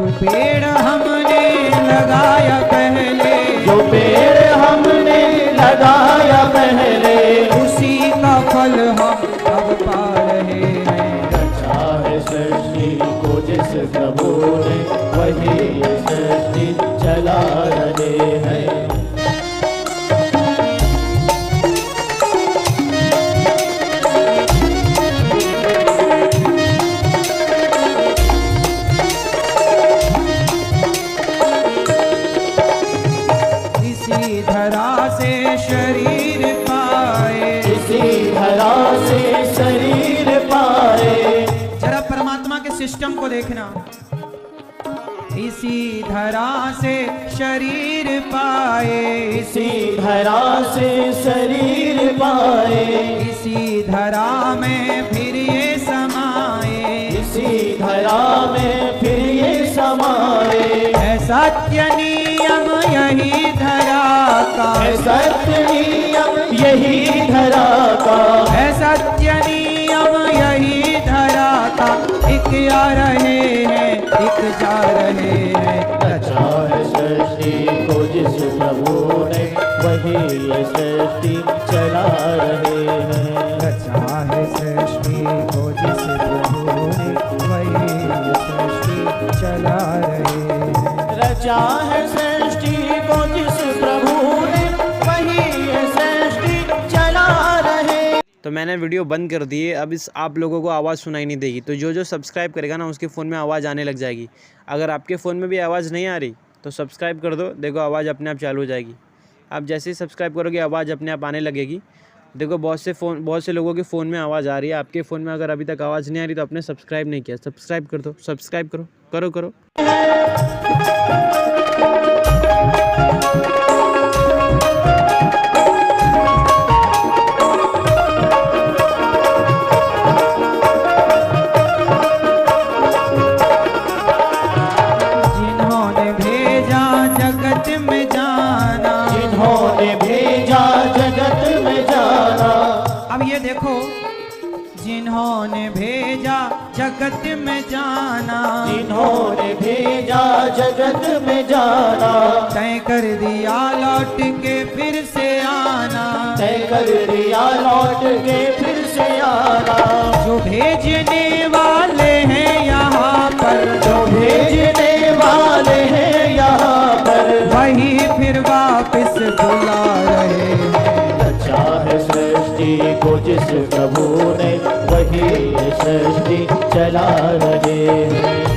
जो पेड़ हमने लगाया पहले, जो पेड़ हमने लगाया पहले, उसी का फल हम अब पा रहे हैं। रचा है सृष्टि को जिस प्रभु ने, वही ये सृष्टि चला रहे हैं। इसी धरा से शरीर पाए, इसी धरा से शरीर पाए। जरा परमात्मा के सिस्टम को देखना। इसी धरा से शरीर पाए, इसी धरा से शरीर पाए, इसी धरा में फिर ये समाए, इसी धरा में फिर ये समाए। है सत्य नियम यही धरा का, है सत्य नियम यही धरा का, है सत्य नियम यही धरा का। एक आ रहे हैं, एक जा रहे हैं। रचा है सृष्टि को जिस प्रभु ने, वही ये सृष्टि चला रहे हैं। रचा है सृष्टि को जिस प्रभु ने, वही ये सृष्टि चला रहे हैं। रचा है सृष्टि को जिस प्रभु ने, वही ये सृष्टि चला रहे। तो मैंने वीडियो बंद कर दी है। अब इस आप लोगों को आवाज़ सुनाई नहीं देगी, तो जो जो सब्सक्राइब करेगा ना उसके फ़ोन में आवाज़ आने लग जाएगी। अगर आपके फ़ोन में भी आवाज़ नहीं आ रही तो सब्सक्राइब कर दो, देखो आवाज़ अपने आप चालू हो जाएगी। आप जैसे ही सब्सक्राइब करोगे आवाज़ अपने आप आने लगेगी। देखो बहुत से लोगों के फ़ोन में आवाज़ आ रही है, आपके फ़ोन में अगर अभी तक आवाज़ नहीं आ रही तो आपने सब्सक्राइब नहीं किया, सब्सक्राइब कर दो, सब्सक्राइब करो करो करो। जिन्होंने भेजा जगत में जाना, जिन्होंने भेजा जगत में जाना। अब ये देखो, जिन्होंने भेजा जगत में जाना, जिन्होंने भेजा जगत में जाना। तय कर दिया लौट के फिर से आना, तय कर दिया लौट के फिर से आना। जो भेजने वाले हैं यहाँ पर, जो भेजने वाले हैं यहाँ पर, वही फिर वापस बुला रहे हैं। रचा है सृष्टि को जिस प्रभु ने, वही ये सृष्टि चला रहे हैं।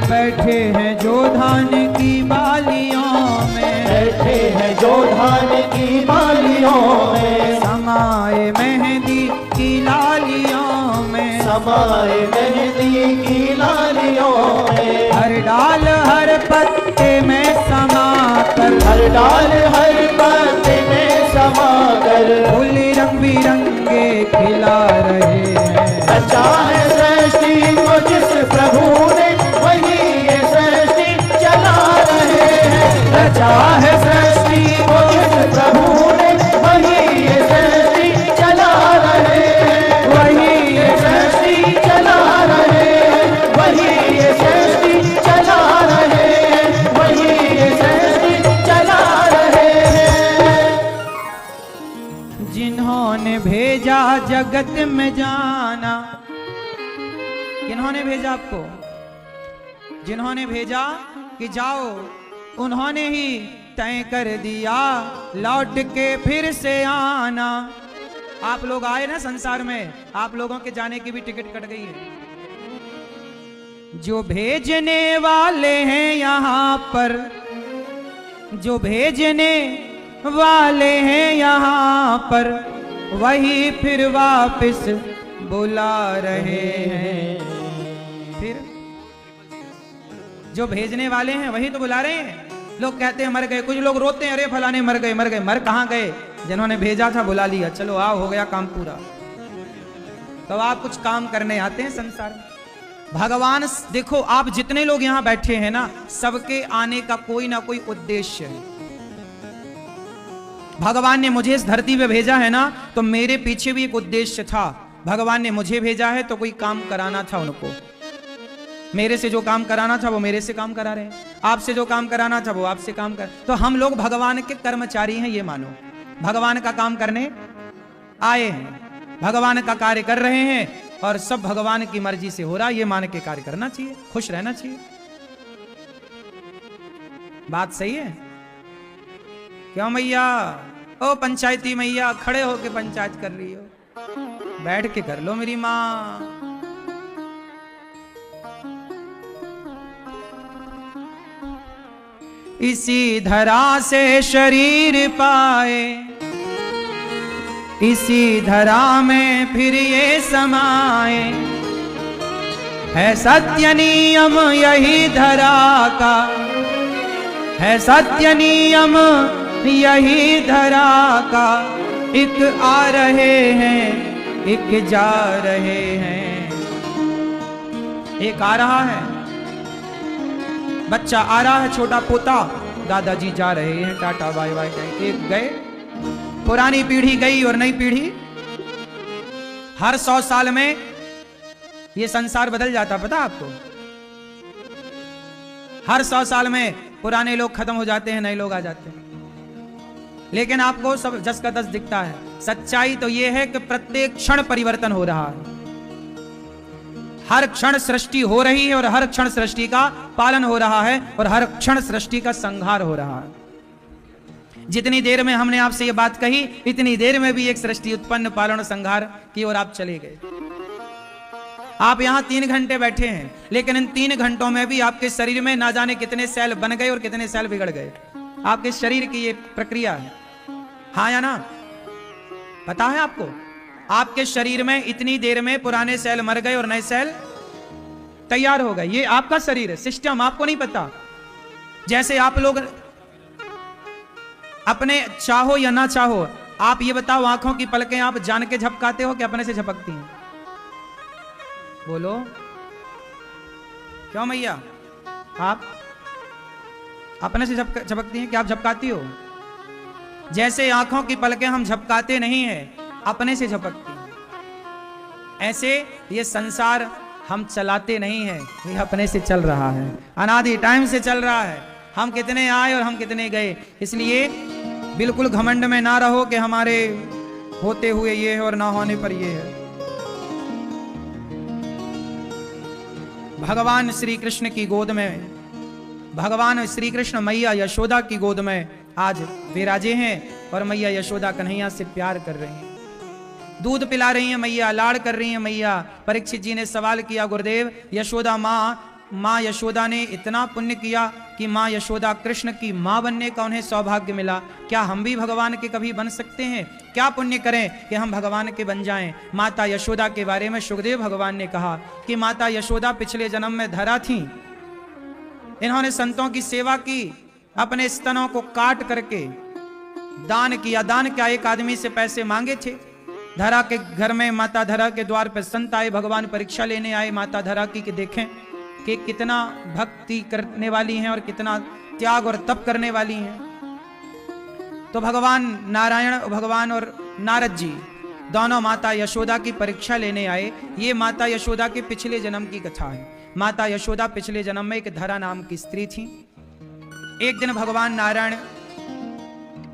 बैठे हैं जो धान की बालियों में, बैठे हैं जो धान की बालियों में, समाए मेहंदी की लालियों में, समाए मेहंदी की लालियों में। हर डाल हर पत्ते में समा कर, हर डाल हर पत्ते में समा कर, फूल रंग बिरंगे खिला रहे हैं। रचा है सृष्टि को जिस प्रभु ने, वही ये सृष्टि चला रहे हैं। रचा है सृष्टि को जिस प्रभु ने, वही ये सृष्टि चला रहे हैं। वही ये सृष्टि चला रहे हैं। वही ये सृष्टि चला रहे हैं। वही ये सृष्टि चला रहे हैं। जिन्होंने भेजा जगत में जाना, किन्होंने भेजा आपको? जिन्होंने भेजा कि जाओ, उन्होंने ही तय कर दिया लौट के फिर से आना। आप लोग आए ना संसार में, आप लोगों के जाने की भी टिकट कट गई है। जो भेजने वाले हैं यहाँ पर, जो भेजने वाले हैं यहाँ पर, वही फिर वापस बुला रहे हैं। फिर जो भेजने वाले हैं वही तो बुला रहे हैं। लोग कहते हैं मर गए, कुछ लोग रोते हैं, अरे फलाने मर गए मर गए। मर कहाँ गए? जिन्होंने भेजा था बुला लिया, चलो आओ हो गया काम पूरा। तो आप कुछ काम करने आते हैं संसार में, भगवान देखो, आप जितने लोग यहां बैठे हैं ना, सबके आने का कोई ना कोई उद्देश्य है। भगवान ने मुझे इस धरती पे भेजा है ना, तो मेरे पीछे भी एक उद्देश्य था। भगवान ने मुझे भेजा है तो कोई काम कराना था उनको। मेरे से जो काम कराना था वो मेरे से काम करा रहे हैं, आपसे जो काम कराना था वो आपसे काम कर। तो हम लोग भगवान के कर्मचारी हैं, ये मानो। भगवान का काम करने आए हैं, भगवान का कार्य कर रहे हैं, और सब भगवान की मर्जी से हो रहा है, ये मान के कार्य करना चाहिए, खुश रहना चाहिए। बात सही है क्यों मैया? ओ पंचायती मैया, खड़े होके पंचायत कर रही हो, बैठ के कर लो मेरी मां। इसी धरा से शरीर पाए, इसी धरा में फिर ये समाए, है सत्य नियम यही धरा का, है सत्य नियम यही धरा का। एक आ रहे हैं, एक जा रहे हैं। एक आ रहा है, बच्चा आ रहा है, छोटा पोता, दादाजी जा रहे हैं, टाटा बाय बाय। एक गए, पुरानी पीढ़ी गई और नई पीढ़ी। हर 100 साल में ये संसार बदल जाता, पता आपको? हर 100 साल में पुराने लोग खत्म हो जाते हैं, नए लोग आ जाते हैं। लेकिन आपको सब जस का तस दिखता है। सच्चाई तो यह है कि प्रत्येक क्षण परिवर्तन हो रहा है। हर क्षण सृष्टि हो रही है और हर क्षण सृष्टि का पालन हो रहा है और हर क्षण सृष्टि का संहार हो रहा है। जितनी देर में हमने आपसे ये बात कही, इतनी देर में भी एक सृष्टि उत्पन्न, पालन, संहार की ओर आप चले गए। आप यहां 3 घंटे बैठे हैं, लेकिन इन 3 घंटों में भी आपके शरीर में ना जाने कितने सेल बन गए और कितने सेल बिगड़ गए। आपके शरीर की ये प्रक्रिया है, हाँ या ना? पता है आपको? आपके शरीर में इतनी देर में पुराने सेल मर गए और नए सेल तैयार हो गए। ये आपका शरीर है, सिस्टम, आपको नहीं पता। जैसे आप लोग अपने चाहो या ना चाहो, आप ये बताओ, आंखों की पलकें आप जान के झपकाते हो कि अपने से झपकती हैं? बोलो क्यों मैया? आप अपने से झपकती हैं कि आप झपकाती हो? जैसे आंखों की पलकें हम झपकाते नहीं हैं, अपने से झपकती हैं, ऐसे ये संसार हम चलाते नहीं हैं, ये अपने से चल रहा है, अनादि टाइम से चल रहा है। हम कितने आए और हम कितने गए। इसलिए बिल्कुल घमंड में ना रहो कि हमारे होते हुए ये है और ना होने पर ये है। भगवान श्री कृष्ण की गोद में, भगवान श्री कृष्ण मैया यशोदा की गोद में आज विराजे हैं और मैया यशोदा कन्हैया से प्यार कर रही हैं, दूध पिला रही हैं मैया, लाड़ कर रही हैं मैया। परीक्षित जी ने सवाल किया, गुरुदेव यशोदा माँ यशोदा ने इतना पुण्य किया कि माँ यशोदा कृष्ण की माँ बनने का उन्हें सौभाग्य मिला, क्या हम भी भगवान के कभी बन सकते हैं? क्या पुण्य करें कि हम भगवान के बन जाएं? माता यशोदा के बारे में सुखदेव भगवान ने कहा कि माता यशोदा पिछले जन्म में धरा थी, इन्होंने संतों की सेवा की, अपने स्तनों को काट करके दान किया। दान क्या? एक आदमी से पैसे मांगे थे। धरा के घर में, माता धरा के द्वार पर संत आए, भगवान परीक्षा लेने आए माता धरा की कि देखें कि कितना भक्ति करने वाली हैं और कितना त्याग और तप करने वाली हैं। तो भगवान नारायण, भगवान और नारद जी दोनों माता यशोदा की परीक्षा लेने आए। ये माता यशोदा के पिछले जन्म की कथा है। माता यशोदा पिछले जन्म में एक धरा नाम की स्त्री थी। एक दिन भगवान नारायण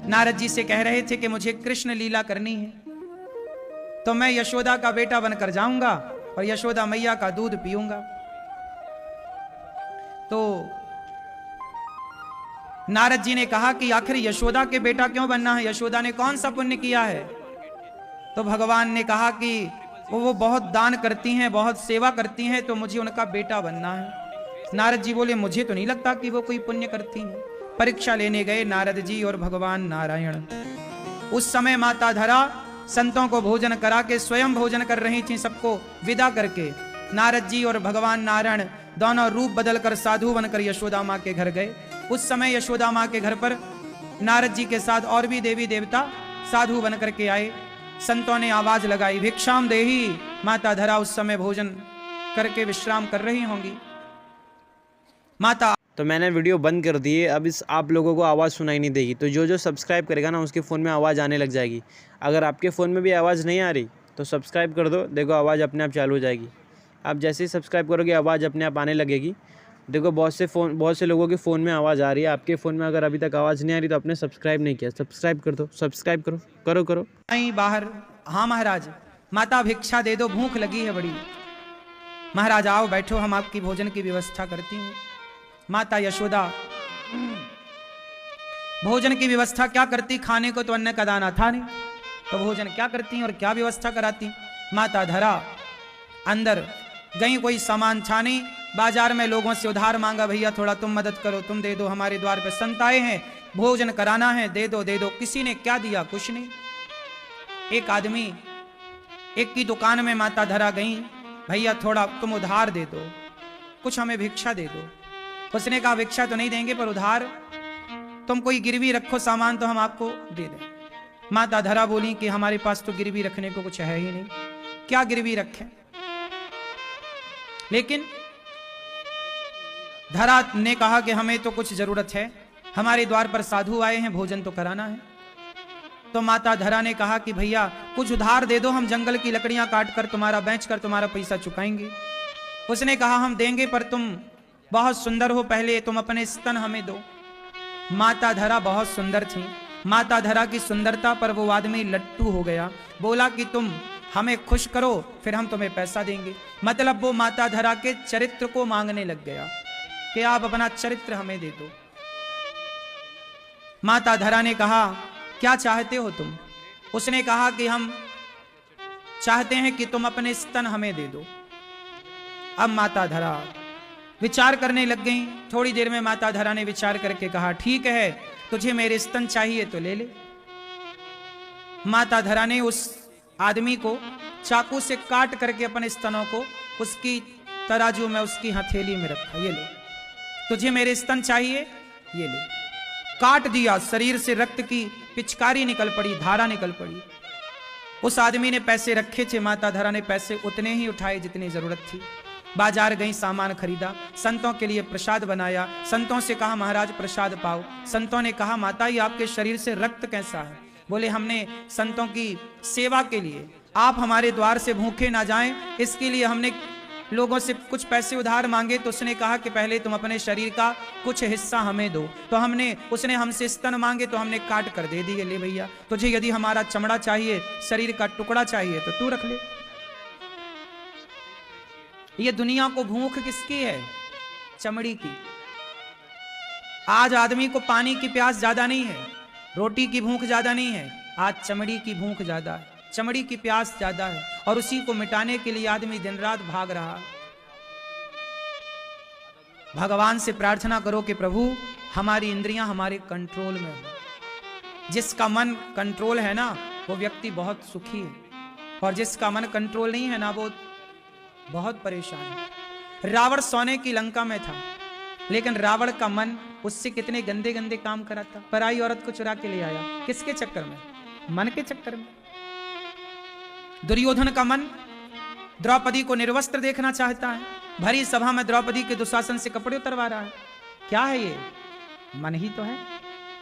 नारद जी से कह रहे थे कि मुझे कृष्ण लीला करनी है, तो मैं यशोदा का बेटा बनकर जाऊंगा और यशोदा मैया का दूध पीऊंगा। तो नारद जी ने कहा कि आखिर यशोदा के बेटा क्यों बनना है? यशोदा ने कौन सा पुण्य किया है? तो भगवान ने कहा कि वो बहुत दान करती हैं, बहुत सेवा करती हैं, तो मुझे उनका बेटा बनना है। नारद जी बोले मुझे तो नहीं लगता कि वो कोई पुण्य करती हैं। परीक्षा लेने गए नारद जी और भगवान नारायण। उस समय माता धरा संतों को भोजन करा के स्वयं भोजन कर रही थी, सबको विदा करके। नारद जी और भगवान नारायण दोनों रूप बदलकर साधु बनकर यशोदा माँ के घर गए। उस समय यशोदा माँ के घर पर नारद जी के साथ और भी देवी देवता साधु बनकर के आए। संतों ने आवाज लगाई भिक्षाम देही। माता धरा उस समय भोजन करके विश्राम कर रही होंगी। माता तो मैंने वीडियो बंद कर दी है, अब इस आप लोगों को आवाज़ सुनाई नहीं देगी। तो जो जो सब्सक्राइब करेगा ना उसके फ़ोन में आवाज़ आने लग जाएगी। अगर आपके फ़ोन में भी आवाज़ नहीं आ रही तो सब्सक्राइब कर दो, देखो आवाज़ अपने आप चालू हो जाएगी। आप जैसे ही सब्सक्राइब करोगे आवाज़ अपने आप आने लगेगी। देखो बहुत से लोगों के फ़ोन में आवाज़ आ रही है, आपके फ़ोन में अगर अभी तक आवाज़ नहीं आ रही तो आपने सब्सक्राइब नहीं किया, सब्सक्राइब कर दो, सब्सक्राइब करो। नहीं बाहर। हाँ महाराज, माता भिक्षा दे दो, भूख लगी है बड़ी। महाराज आओ बैठो, हम आपकी भोजन की व्यवस्था करती हैं। माता यशोदा भोजन की व्यवस्था क्या करती, खाने को तो अन्न का दाना था नहीं, तो भोजन क्या करती और क्या व्यवस्था कराती। माता धरा अंदर गई, कोई सामान छानी, बाजार में लोगों से उधार मांगा, भैया थोड़ा तुम मदद करो, तुम दे दो, हमारे द्वार पे संत आए हैं, भोजन कराना है, दे दो। किसी ने क्या दिया, कुछ नहीं। एक आदमी एक की दुकान में माता धरा गई, भैया थोड़ा तुम उधार दे दो, कुछ हमें भिक्षा दे दो। उसने कहा भिक्षा तो नहीं देंगे पर उधार तुम कोई गिरवी रखो सामान तो हम आपको दे दें। माता धरा बोली कि हमारे पास तो गिरवी रखने को कुछ है ही नहीं, क्या गिरवी रखें। लेकिन धरा ने कहा कि हमें तो कुछ जरूरत है, हमारे द्वार पर साधु आए हैं, भोजन तो कराना है। तो माता धरा ने कहा कि भैया कुछ उधार दे दो, हम जंगल की लकड़ियां काट कर तुम्हारा बेच कर तुम्हारा पैसा चुकाएंगे। उसने कहा हम देंगे पर तुम बहुत सुंदर हो, पहले तुम अपने स्तन हमें दो। माता धरा बहुत सुंदर थी, माता धरा की सुंदरता पर वो आदमी लट्टू हो गया, बोला कि तुम हमें खुश करो फिर हम तुम्हें पैसा देंगे। मतलब वो माता धरा के चरित्र को मांगने लग गया कि आप अपना चरित्र हमें दे दो। माता धरा ने कहा क्या चाहते हो तुम। उसने कहा कि हम चाहते हैं कि तुम अपने स्तन हमें दे दो। अब माता धरा विचार करने लग गई। थोड़ी देर में माता धरा ने विचार करके कहा ठीक है, तुझे मेरे स्तन चाहिए तो ले ले। माता धरा ने उस आदमी को चाकू से काट करके अपने स्तनों को उसकी तराजू में उसकी हथेली में रखा, ये ले, तुझे मेरे स्तन चाहिए, ये ले। काट दिया, शरीर से रक्त की पिचकारी निकल पड़ी, धारा निकल पड़ी। उस आदमी ने पैसे रखे थे, माता धरा ने पैसे उतने ही उठाए जितनी जरूरत थी। बाजार गई, सामान खरीदा, संतों के लिए प्रसाद बनाया, संतों से कहा महाराज प्रसाद पाओ। संतों ने कहा माता ये आपके शरीर से रक्त कैसा है। बोले हमने संतों की सेवा के लिए, आप हमारे द्वार से भूखे ना जाएं इसके लिए हमने लोगों से कुछ पैसे उधार मांगे। तो उसने कहा कि पहले तुम अपने शरीर का कुछ हिस्सा हमें दो। तो उसने हमसे स्तन मांगे तो हमने काट कर दे दिए, ले भैया तुझे यदि हमारा चमड़ा चाहिए, शरीर का टुकड़ा चाहिए तो तू रख ले। ये दुनिया को भूख किसकी है, चमड़ी की। आज आदमी को पानी की प्यास ज्यादा नहीं है, रोटी की भूख ज्यादा नहीं है, आज चमड़ी की भूख ज्यादा है, चमड़ी की प्यास ज्यादा है। और उसी को मिटाने के लिए आदमी दिन रात भाग रहा। भगवान से प्रार्थना करो कि प्रभु हमारी इंद्रियां हमारे कंट्रोल में हो। जिसका मन कंट्रोल है ना वो व्यक्ति बहुत सुखी है, और जिसका मन कंट्रोल नहीं है ना वो बहुत परेशान है। रावण सोने की लंका में था, लेकिन रावण का मन उससे कितने गंदे गंदे काम करा था। पराई औरत को चुरा के ले आया, किसके चक्कर में, मन के चक्कर में। दुर्योधन का मन द्रौपदी को निर्वस्त्र देखना चाहता है, भरी सभा में द्रौपदी के दुशासन से कपड़े उतरवा रहा है। क्या है ये, मन ही तो है।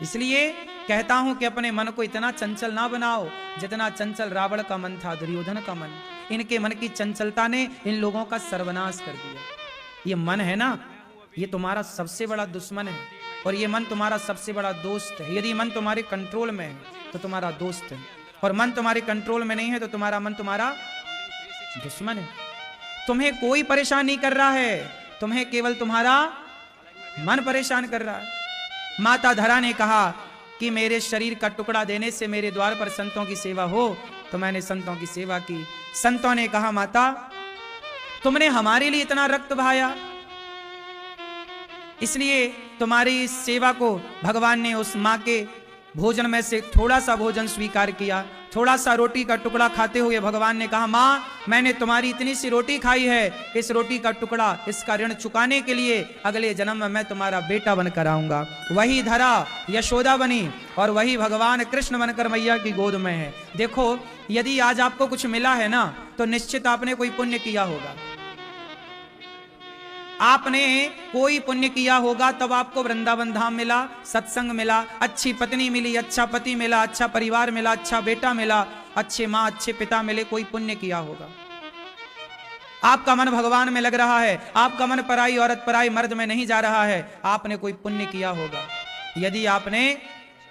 इसलिए कहता हूं कि अपने मन को इतना चंचल ना बनाओ जितना चंचल रावण का मन था, दुर्योधन का मन। इनके मन की चंचलता ने इन लोगों का सर्वनाश कर दिया। ये मन है ना, ये तुम्हारा सबसे बड़ा दुश्मन है, और ये मन तुम्हारा सबसे बड़ा दोस्त है। यदि मन तुम्हारे कंट्रोल में है तो तुम्हारा दोस्त है, और मन तुम्हारे कंट्रोल में नहीं है तो तुम्हारा मन तुम्हारा दुश्मन है। तुम्हें कोई परेशान नहीं कर रहा है, तुम्हें केवल तुम्हारा मन परेशान कर रहा है। माता धरा ने कहा कि मेरे शरीर का टुकड़ा देने से मेरे द्वार पर संतों की सेवा हो, तो मैंने संतों की सेवा की। संतों ने कहा माता तुमने हमारे लिए इतना रक्त बहाया, इसलिए तुम्हारी इस सेवा को भगवान ने उस माँ के भोजन में से थोड़ा सा भोजन स्वीकार किया। थोड़ा सा रोटी का टुकड़ा खाते हुए भगवान ने कहा माँ मैंने तुम्हारी इतनी सी रोटी खाई है, इस रोटी का टुकड़ा, इसका ऋण चुकाने के लिए अगले जन्म में मैं तुम्हारा बेटा बनकर आऊंगा। वही धरा यशोदा बनी और वही भगवान कृष्ण बनकर मैया की गोद में है। देखो यदि आज आपको कुछ मिला है ना तो निश्चित आपने कोई पुण्य किया होगा। आपने कोई पुण्य किया होगा तब आपको वृंदावन धाम मिला, सत्संग मिला, अच्छी पत्नी मिली, अच्छा पति मिला, अच्छा परिवार मिला, अच्छा बेटा मिला, अच्छे माँ अच्छे पिता मिले। कोई पुण्य किया होगा। आपका मन भगवान में लग रहा है, आपका मन पराई औरत पराई मर्द में नहीं जा रहा है, आपने कोई पुण्य किया होगा। यदि आपने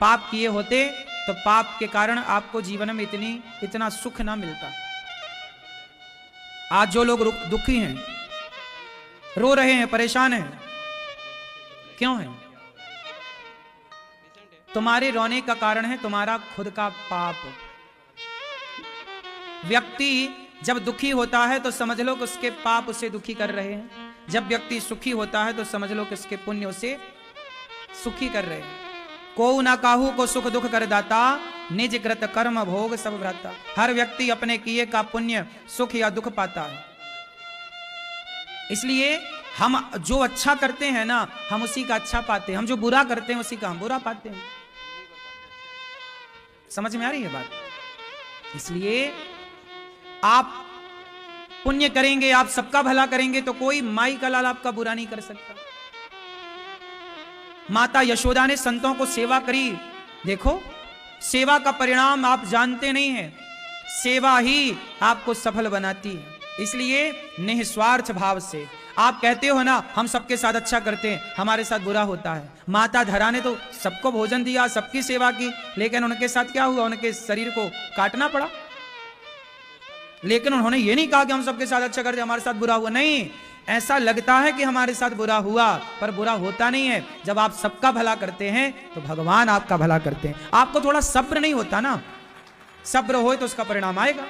पाप किए होते तो पाप के कारण आपको जीवन में इतना सुख ना मिलता। आज जो लोग दुखी हैं, रो रहे हैं, परेशान हैं, क्यों हैं? तुम्हारे रोने का कारण है तुम्हारा खुद का पाप। व्यक्ति जब दुखी होता है तो समझ लो कि उसके पाप उसे दुखी कर रहे हैं। जब व्यक्ति सुखी होता है तो समझ लो कि उसके पुण्य उसे सुखी कर रहे हैं। को ना काहू को सुख दुख कर दाता, निज कृत कर्म भोग सब भ्राता। हर व्यक्ति अपने किए का पुण्य सुख या दुख पाता है। इसलिए हम जो अच्छा करते हैं ना, हम उसी का अच्छा पाते हैं। हम जो बुरा करते हैं उसी का हम बुरा पाते हैं। समझ में आ रही है बात? इसलिए आप पुण्य करेंगे, आप सबका भला करेंगे तो कोई माई का लाल आपका बुरा नहीं कर सकता। माता यशोदा ने संतों को सेवा करी। देखो, सेवा का परिणाम आप जानते नहीं हैं। सेवा ही आपको सफल बनाती है। इसलिए निस्वार्थ भाव से आप कहते हो ना, हम सबके साथ अच्छा करते हैं, हमारे साथ बुरा होता है। माता धरा ने तो सबको भोजन दिया, सबकी सेवा की, लेकिन उनके साथ क्या हुआ? उनके शरीर को काटना पड़ा। लेकिन उन्होंने ये नहीं कहा कि हम सबके साथ अच्छा करते, हमारे साथ बुरा हुआ। नहीं, ऐसा लगता है कि हमारे साथ बुरा हुआ, पर बुरा होता नहीं है। जब आप सबका भला करते हैं तो भगवान आपका भला करते हैं। आपको थोड़ा सब्र नहीं होता ना, सब्र हो तो उसका परिणाम आएगा।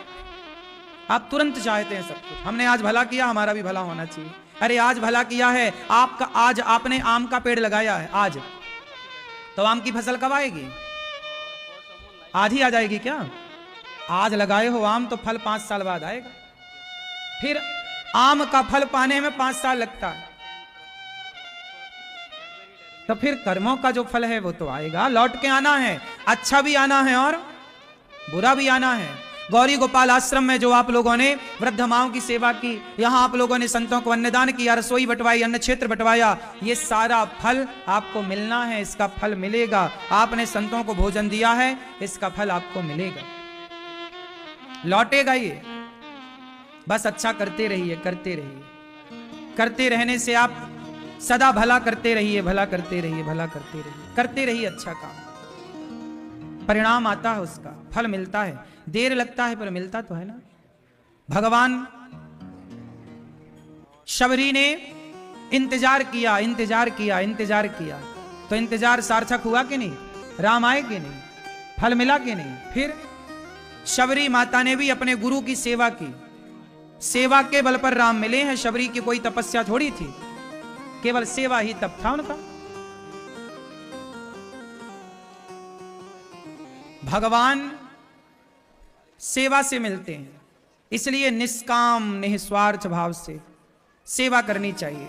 आप तुरंत चाहते हैं सब कुछ। हमने आज भला किया, हमारा भी भला होना चाहिए। अरे आज भला किया है आपका, आज आपने आम का पेड़ लगाया है आज, तो आम की फसल कब आएगी? आज ही आ जाएगी क्या? आज लगाए हो आम तो फल 5 साल बाद आएगा। फिर आम का फल पाने में 5 साल लगता है, तो फिर कर्मों का जो फल है वो तो आएगा, लौट के आना है। अच्छा भी आना है और बुरा भी आना है। गौरी गोपाल आश्रम में जो आप लोगों ने वृद्ध माओं की सेवा की, यहाँ आप लोगों ने संतों को अन्नदान किया, रसोई बंटवाई, अन्न क्षेत्र बंटवाया, ये सारा फल आपको मिलना है। इसका फल मिलेगा। आपने संतों को भोजन दिया है, इसका फल आपको मिलेगा, लौटेगा ये। बस अच्छा करते रहिए, करते रहिए। करते रहने से आप सदा भला करते रहिए, भला करते रहिए, भला करते रहिए, करते रहिए अच्छा काम। परिणाम आता है, उसका फल मिलता है। देर लगता है पर मिलता तो है ना। भगवान शबरी ने इंतजार किया, इंतजार किया, इंतजार किया, तो इंतजार सार्थक हुआ कि नहीं? राम आए कि नहीं? फल मिला कि नहीं? फिर शबरी माता ने भी अपने गुरु की सेवा की। सेवा के बल पर राम मिले हैं। शबरी की कोई तपस्या थोड़ी थी, केवल सेवा ही तप था उनका। भगवान सेवा से मिलते हैं, इसलिए निष्काम निस्वार्थ भाव से सेवा करनी चाहिए।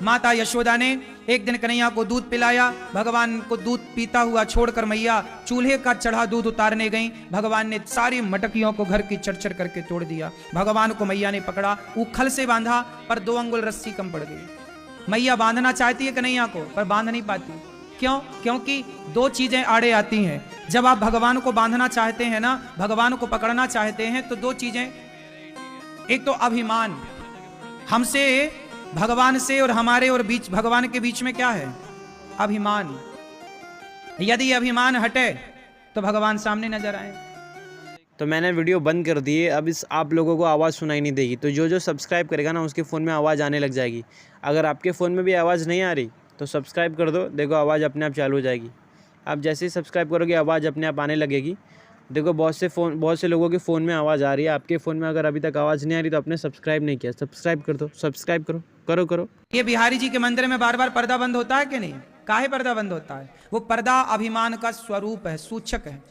माता यशोदा ने एक दिन कन्हैया को दूध पिलाया। भगवान को दूध पीता हुआ छोड़कर मैया चूल्हे का चढ़ा दूध उतारने गई। भगवान ने सारी मटकियों को घर की चरचर करके तोड़ दिया। भगवान को मैया ने पकड़ा, उखल से बांधा, पर 2 अंगुल रस्सी कम पड़ गई। मैया बांधना चाहती है कन्हैया को, पर बांध नहीं पाती। क्यों? क्योंकि 2 चीजें आड़े आती हैं। जब आप भगवान को बांधना चाहते हैं ना, भगवान को पकड़ना चाहते हैं, तो 2 चीजें, एक तो अभिमान, हमसे, भगवान से और हमारे और बीच, भगवान के बीच में क्या है? अभिमान। यदि अभिमान हटे तो भगवान सामने नजर आए। तो मैंने वीडियो बंद कर दी है। अब इस आप लोगों को आवाज़ सुनाई नहीं देगी। तो जो सब्सक्राइब करेगा ना, उसके फ़ोन में आवाज़ आने लग जाएगी। अगर आपके फ़ोन में भी आवाज़ नहीं आ रही तो सब्सक्राइब कर दो, देखो आवाज़ अपने आप चालू हो जाएगी। आप जैसे ही सब्सक्राइब करोगे आवाज़ अपने आप आने लगेगी। देखो बहुत से लोगों के फ़ोन में आवाज़ आ रही है। आपके फ़ोन में अगर अभी तक आवाज़ नहीं आ रही तो आपने सब्सक्राइब नहीं किया, सब्सक्राइब कर दो, सब्सक्राइब करो, करो करो। ये बिहारी जी के मंदिर में बार बार पर्दा बंद होता है कि नहीं? काहे पर्दा बंद होता है? वो पर्दा अभिमान का स्वरूप है, सूचक है।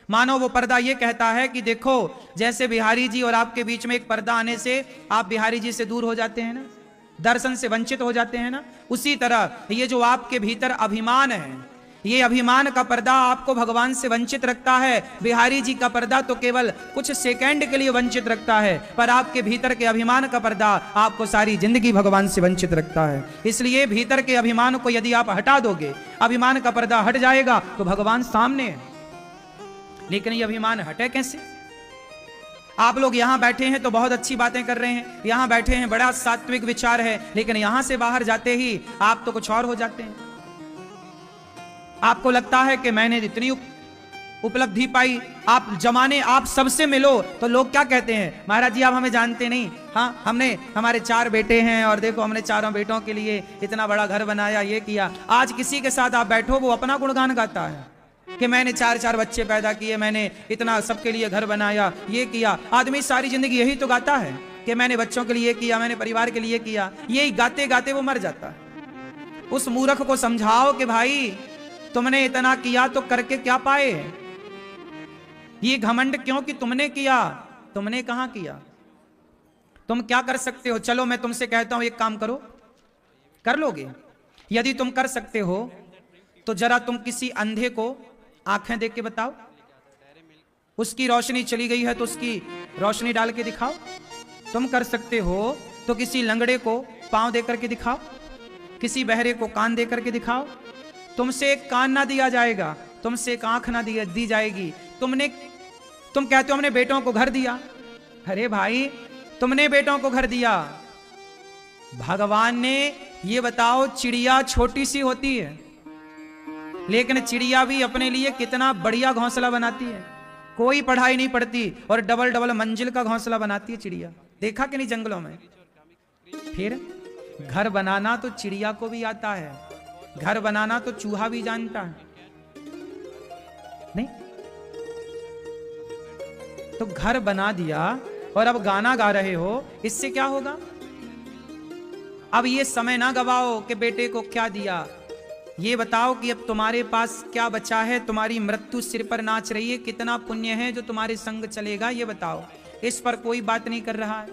मानो वो पर्दा ये कहता है कि देखो, जैसे बिहारी जी और आपके बीच में एक पर्दा आने से आप बिहारी जी से दूर हो जाते हैं ना, दर्शन से वंचित हो जाते हैं ना, उसी तरह ये जो आपके भीतर अभिमान है, ये अभिमान का पर्दा आपको भगवान से वंचित रखता है। बिहारी जी का पर्दा तो केवल कुछ सेकंड के लिए वंचित रखता है, पर आपके भीतर के अभिमान का पर्दा आपको सारी जिंदगी भगवान से वंचित रखता है। इसलिए भीतर के अभिमान को यदि आप हटा दोगे, अभिमान का पर्दा हट जाएगा तो भगवान सामने है। लेकिन ये अभिमान हटे कैसे? आप लोग यहां बैठे हैं तो बहुत अच्छी बातें कर रहे हैं, यहां बैठे हैं बड़ा सात्विक विचार है, लेकिन यहां से बाहर जाते ही आप तो कुछ और हो जाते हैं। आपको लगता है कि मैंने इतनी उपलब्धि पाई, आप जमाने आप सबसे मिलो तो लोग क्या कहते हैं, महाराज जी आप हमें जानते नहीं, हाँ हमने हमारे 4 बेटे हैं और देखो हमने चारों बेटों के लिए इतना बड़ा घर बनाया, ये किया। आज किसी के साथ आप बैठो वो अपना गुणगान गाता है कि मैंने 4 बच्चे पैदा किए, मैंने इतना सबके लिए घर बनाया, ये किया। आदमी सारी जिंदगी यही तो गाता है कि मैंने बच्चों के लिए किया, मैंने परिवार के लिए किया। यही गाते गाते वो मर जाता है। उस मूर्ख को समझाओ कि भाई तुमने इतना किया तो करके क्या पाए? ये घमंड क्यों कि तुमने किया? तुमने कहां किया? तुम क्या कर सकते हो? चलो मैं तुमसे कहता हूं एक काम करो, कर लोगे? यदि तुम कर सकते हो तो जरा तुम किसी अंधे को आंखें देख के बताओ, उसकी रोशनी चली गई है तो उसकी रोशनी डाल के दिखाओ। तुम कर सकते हो तो किसी लंगड़े को पांव दे करके दिखाओ, किसी बहरे को कान दे करके दिखाओ। तुमसे एक कान ना दिया जाएगा, तुमसे एक आंख ना दी जाएगी। तुम कहते हो हमने बेटों को घर दिया। अरे भाई तुमने बेटों को घर दिया, भगवान ने, ये बताओ चिड़िया छोटी सी होती है लेकिन चिड़िया भी अपने लिए कितना बढ़िया घोंसला बनाती है। कोई पढ़ाई नहीं पढ़ती और डबल मंजिल का घोंसला बनाती है चिड़िया। देखा कि नहीं जंगलों में? फिर घर बनाना तो चिड़िया को भी आता है, घर बनाना तो चूहा भी जानता है, नहीं? तो घर बना दिया और अब गाना गा रहे हो, इससे क्या होगा? अब ये समय ना गवाओ कि बेटे को क्या दिया, ये बताओ कि अब तुम्हारे पास क्या बचा है। तुम्हारी मृत्यु सिर पर नाच रही है, कितना पुण्य है जो तुम्हारे संग चलेगा, ये बताओ। इस पर कोई बात नहीं कर रहा है।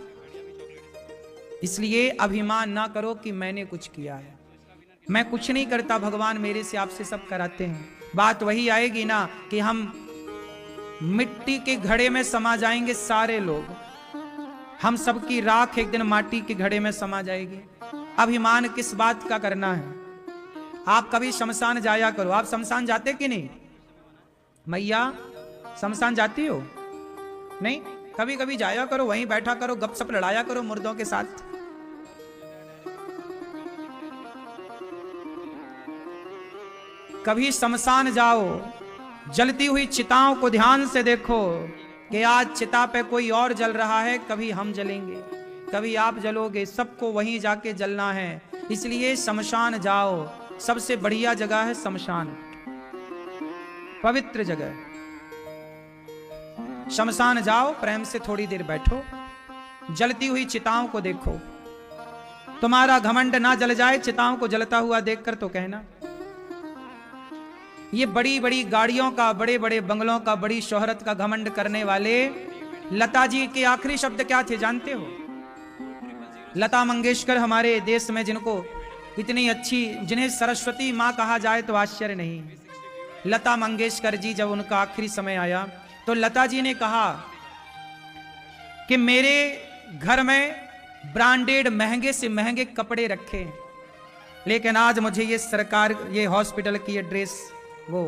इसलिए अभिमान ना करो कि मैंने कुछ किया है। मैं कुछ नहीं करता, भगवान मेरे से आपसे सब कराते हैं। बात वही आएगी ना कि हम मिट्टी के घड़े में समा जाएंगे सारे लोग, हम सबकी राख एक दिन माटी के घड़े में समा जाएगी। अभिमान किस बात का करना है? आप कभी शमशान जाया करो। आप शमशान जाते कि नहीं? मैया शमशान जाती हो? नहीं? कभी कभी जाया करो, वहीं बैठा करो, गपशप लड़ाया करो मुर्दों के साथ। कभी शमशान जाओ, जलती हुई चिताओं को ध्यान से देखो कि आज चिता पे कोई और जल रहा है, कभी हम जलेंगे, कभी आप जलोगे, सबको वहीं जाके जलना है। इसलिए शमशान जाओ, सबसे बढ़िया जगह है शमशान, पवित्र जगह। शमशान जाओ, प्रेम से थोड़ी देर बैठो, जलती हुई चिताओं को देखो। तुम्हारा घमंड ना जल जाए चिताओं को जलता हुआ देखकर तो कहना। ये बड़ी बड़ी गाड़ियों का, बड़े बड़े बंगलों का, बड़ी शोहरत का घमंड करने वाले लता जी के आखिरी शब्द क्या थे जानते हो? लता मंगेशकर हमारे देश में, जिनको इतनी अच्छी, जिन्हें सरस्वती माँ कहा जाए तो आश्चर्य नहीं। लता मंगेशकर जी जब उनका आखिरी समय आया तो लता जी ने कहा कि मेरे घर में ब्रांडेड महंगे से महंगे कपड़े रखे, लेकिन आज मुझे ये सरकार, ये हॉस्पिटल की ये ड्रेस वो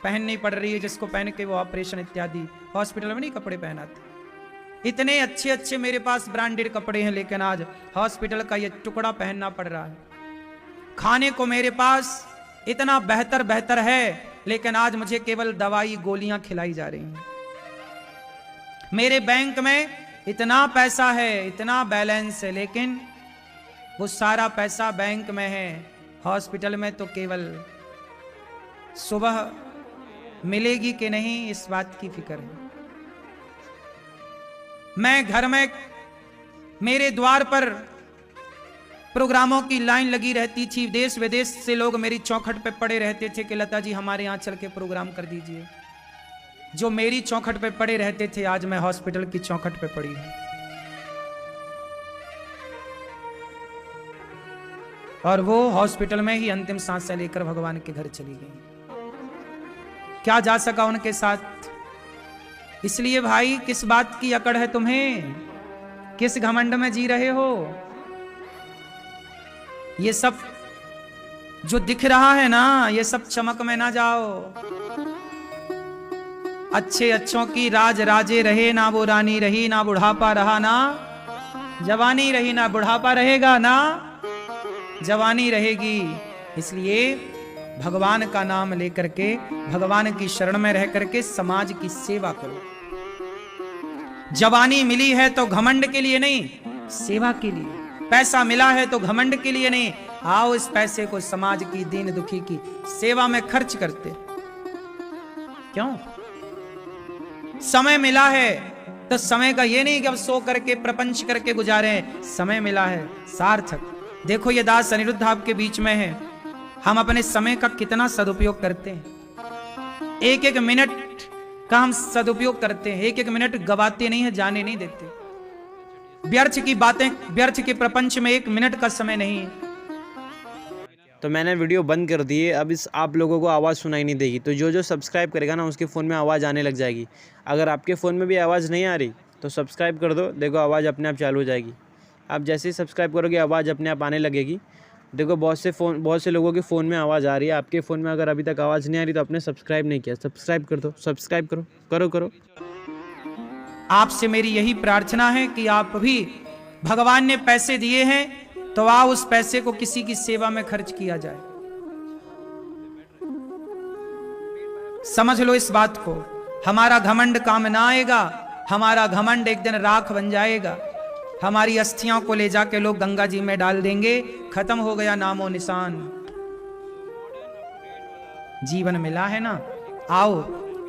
पहननी पड़ रही है, जिसको पहन के वो ऑपरेशन इत्यादि हॉस्पिटल में नहीं कपड़े पहनाते। इतने अच्छे अच्छे मेरे पास ब्रांडेड कपड़े हैं, लेकिन आज हॉस्पिटल का ये टुकड़ा पहनना पड़ रहा है। खाने को मेरे पास इतना बेहतर बेहतर है, लेकिन आज मुझे केवल दवाई गोलियां खिलाई जा रही हैं। मेरे बैंक में इतना पैसा है, इतना बैलेंस है, लेकिन वो सारा पैसा बैंक में है, हॉस्पिटल में तो केवल सुबह मिलेगी कि नहीं इस बात की फिक्र है। मैं घर में, मेरे द्वार पर प्रोग्रामों की लाइन लगी रहती थी, देश विदेश से लोग मेरी चौखट पे पड़े रहते थे कि लता जी हमारे यहाँ चल के प्रोग्राम कर दीजिए। जो मेरी चौखट पे पड़े रहते थे, आज मैं हॉस्पिटल की चौखट पे पड़ी हूं। और वो हॉस्पिटल में ही अंतिम सांसें लेकर भगवान के घर चली गई। क्या जा सका उनके साथ। इसलिए भाई किस बात की अकड़ है तुम्हें, किस घमंड में जी रहे हो। ये सब जो दिख रहा है ना, ये सब चमक में ना जाओ। अच्छे अच्छों की राज राजे रहे, ना वो रानी रही, ना बुढ़ापा रहा, ना जवानी रही, ना बुढ़ापा रहेगा, ना जवानी रहेगी। इसलिए भगवान का नाम लेकर के, भगवान की शरण में रह करके समाज की सेवा करो। जवानी मिली है तो घमंड के लिए नहीं, सेवा के लिए। पैसा मिला है तो घमंड के लिए नहीं, आओ इस पैसे को समाज की, दीन दुखी की सेवा में खर्च करते। क्यों? समय मिला है तो समय का ये नहीं कि अब सो करके प्रपंच करके गुजारे, समय मिला है सार्थक। देखो ये दास अनिरुद्ध आपके बीच में है, हम अपने समय का कितना सदुपयोग करते हैं। एक एक मिनट का हम सदुपयोग करते हैं, एक एक मिनट गवाते नहीं है, जाने नहीं देते। व्यर्थ की बातें, व्यर्थ के प्रपंच में एक मिनट का समय नहीं है। तो मैंने वीडियो बंद कर दी है, अब इस आप लोगों को आवाज़ सुनाई नहीं देगी। तो जो जो सब्सक्राइब करेगा ना उसके फ़ोन में आवाज़ आने लग जाएगी। अगर आपके फ़ोन में भी आवाज़ नहीं आ रही तो सब्सक्राइब कर दो, देखो आवाज़ अपने आप चालू हो जाएगी। आप जैसे ही सब्सक्राइब करोगे आवाज़ अपने आप आने लगेगी। देखो बहुत से लोगों के फ़ोन में आवाज़ आ रही है, आपके फ़ोन में अगर अभी तक आवाज़ नहीं आ रही तो आपने सब्सक्राइब नहीं किया, सब्सक्राइब कर दो, सब्सक्राइब करो करो करो। आपसे मेरी यही प्रार्थना है कि आप भी, भगवान ने पैसे दिए हैं तो आओ उस पैसे को किसी की सेवा में खर्च किया जाए। समझ लो इस बात को, हमारा घमंड काम ना आएगा, हमारा घमंड एक दिन राख बन जाएगा। हमारी अस्थियों को ले जाके लोग गंगा जी में डाल देंगे, खत्म हो गया नामो निशान। जीवन मिला है ना, आओ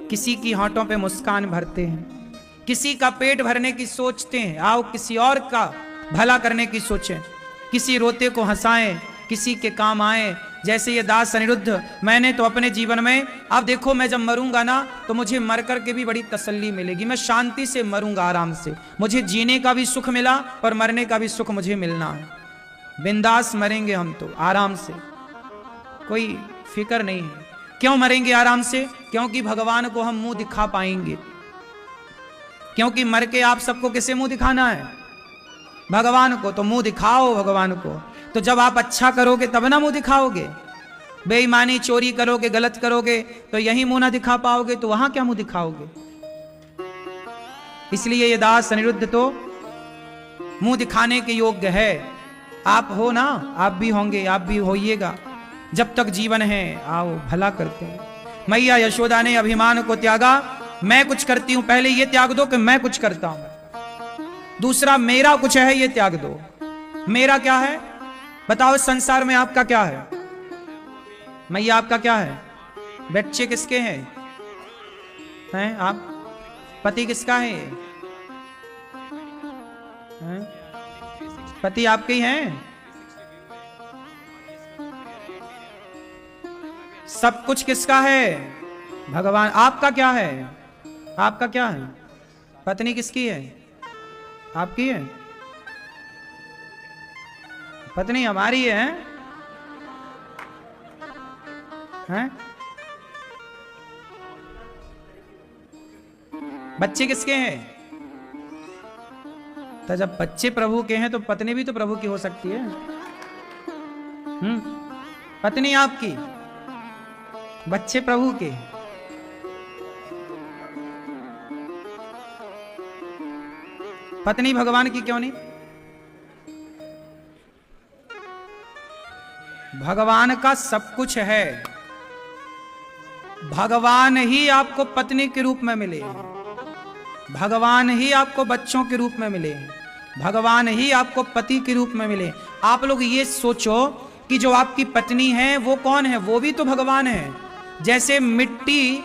किसी की होंठों पे मुस्कान भरते हैं, किसी का पेट भरने की सोचते हैं, आओ किसी और का भला करने की सोचें, किसी रोते को हंसाएं, किसी के काम आए। जैसे ये दास अनिरुद्ध, मैंने तो अपने जीवन में, अब देखो मैं जब मरूंगा ना तो मुझे मर कर के भी बड़ी तसल्ली मिलेगी, मैं शांति से मरूंगा आराम से। मुझे जीने का भी सुख मिला और मरने का भी सुख मुझे मिलना है। बिंदास मरेंगे हम तो आराम से, कोई फिक्र नहीं है। क्यों मरेंगे आराम से? क्योंकि भगवान को हम मुंह दिखा पाएंगे। क्योंकि मर के आप सबको किसे मुंह दिखाना है? भगवान को। तो मुंह दिखाओ भगवान को। तो जब आप अच्छा करोगे तब ना मुंह दिखाओगे। बेईमानी, चोरी करोगे, गलत करोगे तो यही मुंह ना दिखा पाओगे, तो वहां क्या मुंह दिखाओगे? इसलिए ये दास अनिरुद्ध तो मुंह दिखाने के योग्य है। आप हो ना, आप भी होंगे, आप भी होइएगा। जब तक जीवन है आओ भला करते हैं। मैया यशोदा ने अभिमान को त्यागा, मैं कुछ करती हूं, पहले ये त्याग दो कि मैं कुछ करता हूं। दूसरा मेरा कुछ है ये त्याग दो। मेरा क्या है बताओ? संसार में आपका क्या है? मैया आपका क्या है? बच्चे किसके हैं आप? पति किसका है? पति आपके ही हैं? सब कुछ किसका है? भगवान। आपका क्या है? आपका क्या है? पत्नी किसकी है? आपकी है? पत्नी हमारी है, हैं? बच्चे किसके हैं? तो जब बच्चे प्रभु के हैं तो पत्नी भी तो प्रभु की हो सकती है। पत्नी आपकी, बच्चे प्रभु के। पत्नी भगवान की क्यों नहीं? भगवान का सब कुछ है। भगवान ही आपको पत्नी के रूप में मिले, भगवान ही आपको बच्चों के रूप में मिले, भगवान ही आपको पति के रूप में मिले। आप लोग ये सोचो कि जो आपकी पत्नी है वो कौन है? वो भी तो भगवान है। जैसे मिट्टी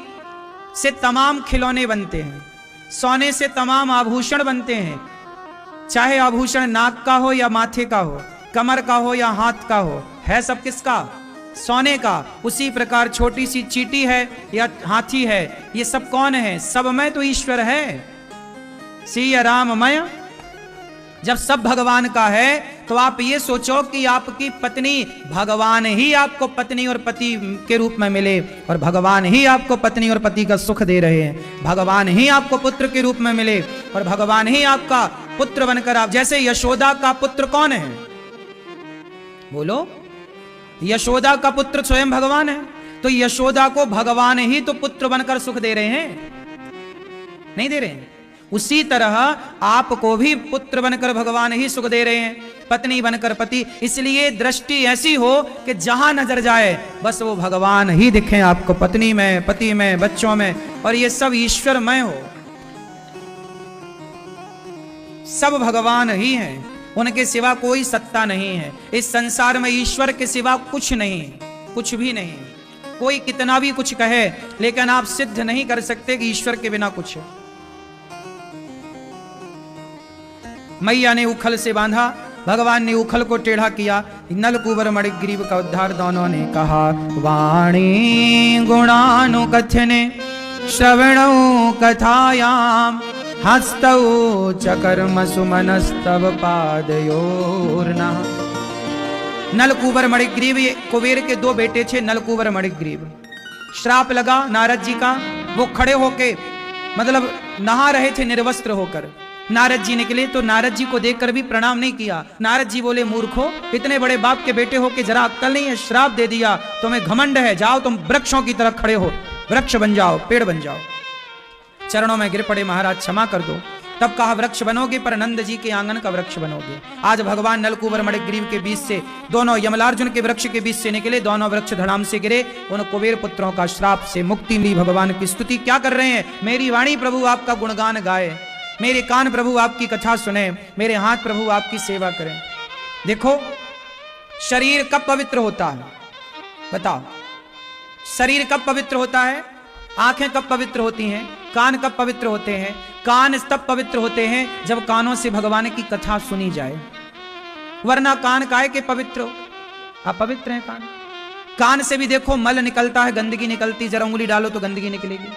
से तमाम खिलौने बनते हैं, सोने से तमाम आभूषण बनते हैं, चाहे आभूषण नाक का हो या माथे का हो, कमर का हो या हाथ का हो, है सब किसका? सोने का। उसी प्रकार छोटी सी चींटी है या हाथी है, ये सब कौन है? सब में तो ईश्वर है। सिया राममय जब सब भगवान का है तो आप ये सोचो कि आपकी पत्नी, भगवान ही आपको पत्नी और पति के रूप में मिले, और भगवान ही आपको पत्नी और पति का सुख दे रहे हैं। भगवान ही आपको पुत्र के रूप में मिले और भगवान ही आपका पुत्र बनकर आप, जैसे यशोदा का पुत्र कौन है? बोलो, यशोदा का पुत्र स्वयं भगवान है। तो यशोदा को भगवान ही तो पुत्र बनकर सुख दे रहे हैं, नहीं दे रहे हैं? उसी तरह आपको भी पुत्र बनकर भगवान ही सुख दे रहे हैं, पत्नी बनकर पति। इसलिए दृष्टि ऐसी हो कि जहां नजर जाए बस वो भगवान ही दिखे आपको, पत्नी में, पति में, बच्चों में, और ये सब ईश्वरमय हो, सब भगवान ही हैं, उनके सिवा कोई सत्ता नहीं है। इस संसार में ईश्वर के सिवा कुछ नहीं, कुछ भी नहीं। कोई कितना भी कुछ कहे लेकिन आप सिद्ध नहीं कर सकते कि ईश्वर के बिना कुछ है। मैया ने उखल से बांधा, भगवान ने उखल को टेढ़ा किया, नलकूबर मणिग्रीव का उद्धार। दोनों ने कहा, वाणी गुणानुकथने श्रवणौ कथायाम हस्तौ चकर्म सुमनस्तव पादयोर्नः। नलकूबर मणिग्रीव, कुबेर के दो बेटे थे, नलकूबर मणिग्रीव। श्राप लगा नारद जी का, वो खड़े होके मतलब नहा रहे थे निर्वस्त्र होकर। नारद जी निकले तो नारद जी को देखकर भी प्रणाम नहीं किया। नारद जी बोले, मूर्खो, इतने बड़े बाप के बेटे हो के जरा अक्कल नहीं है, श्राप दे दिया, तुम्हें घमंड है, जाओ तुम वृक्षों की तरह खड़े हो, वृक्ष बन जाओ, पेड़ बन जाओ। चरणों में गिर पड़े, महाराज क्षमा कर दो। तब कहा, वृक्ष बनोगे पर नंद जी के आंगन का वृक्ष बनोगे। आज भगवान नलकूबर मणिग्रीव के बीच से, दोनों यमलार्जुन के वृक्ष के बीच से निकले, दोनों वृक्ष धड़ाम से गिरे, उन कुबेर पुत्रों का श्राप से मुक्ति मिली। भगवान की स्तुति क्या कर रहे हैं? मेरी वाणी प्रभु आपका गुणगान गाए, मेरे कान प्रभु आपकी कथा सुने, मेरे हाथ प्रभु आपकी सेवा करें। देखो, शरीर कब पवित्र होता है? बताओ, शरीर कब पवित्र होता है? आंखें कब पवित्र होती हैं? कान कब पवित्र होते हैं? कान तब पवित्र होते हैं जब कानों से भगवान की कथा सुनी जाए, वरना कान काहे के पवित्र हो? अपवित्र है कान। कान से भी देखो मल निकलता है, गंदगी निकलती, जरा उंगली डालो तो गंदगी निकलेगी।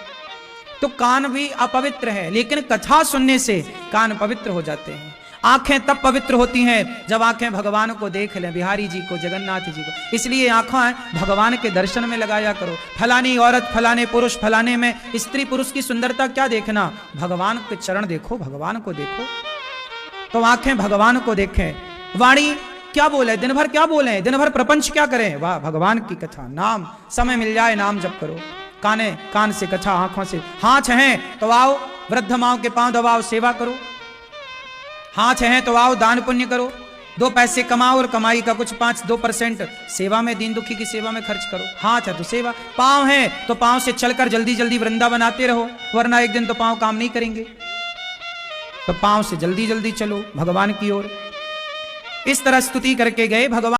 तो कान भी अपवित्र है, लेकिन कथा सुनने से कान पवित्र हो जाते हैं। आंखें तब पवित्र होती हैं जब आंखें भगवान को देख लें, बिहारी जी को, जगन्नाथ जी को। इसलिए आंखें भगवान के दर्शन में लगाया करो। फलानी औरत, फलाने पुरुष, फलाने में स्त्री पुरुष की सुंदरता क्या देखना? भगवान के चरण देखो, भगवान को देखो। तो आंखें भगवान को देखें। वाणी क्या बोले, दिन भर क्या बोले, दिन भर प्रपंच क्या करें? वाह, भगवान की कथा, नाम, समय मिल जाए नाम जप करो। कान से कथा, आंखों से। हाथ हैं तो आओ वृद्ध माओ के पांव दबाओ, सेवा करो। हाथ हैं तो आओ दान पुण्य करो, 2 पैसे कमाओ और कमाई का कुछ 5-2% सेवा में, दीन दुखी की सेवा में खर्च करो। हाथ है तो सेवा, पांव है तो पांव से चलकर जल्दी जल्दी वृंदावन आते रहो, वरना एक दिन तो पांव काम नहीं करेंगे। तो पांव से जल्दी जल्दी चलो भगवान की ओर। इस तरह स्तुति करके गए भगवान।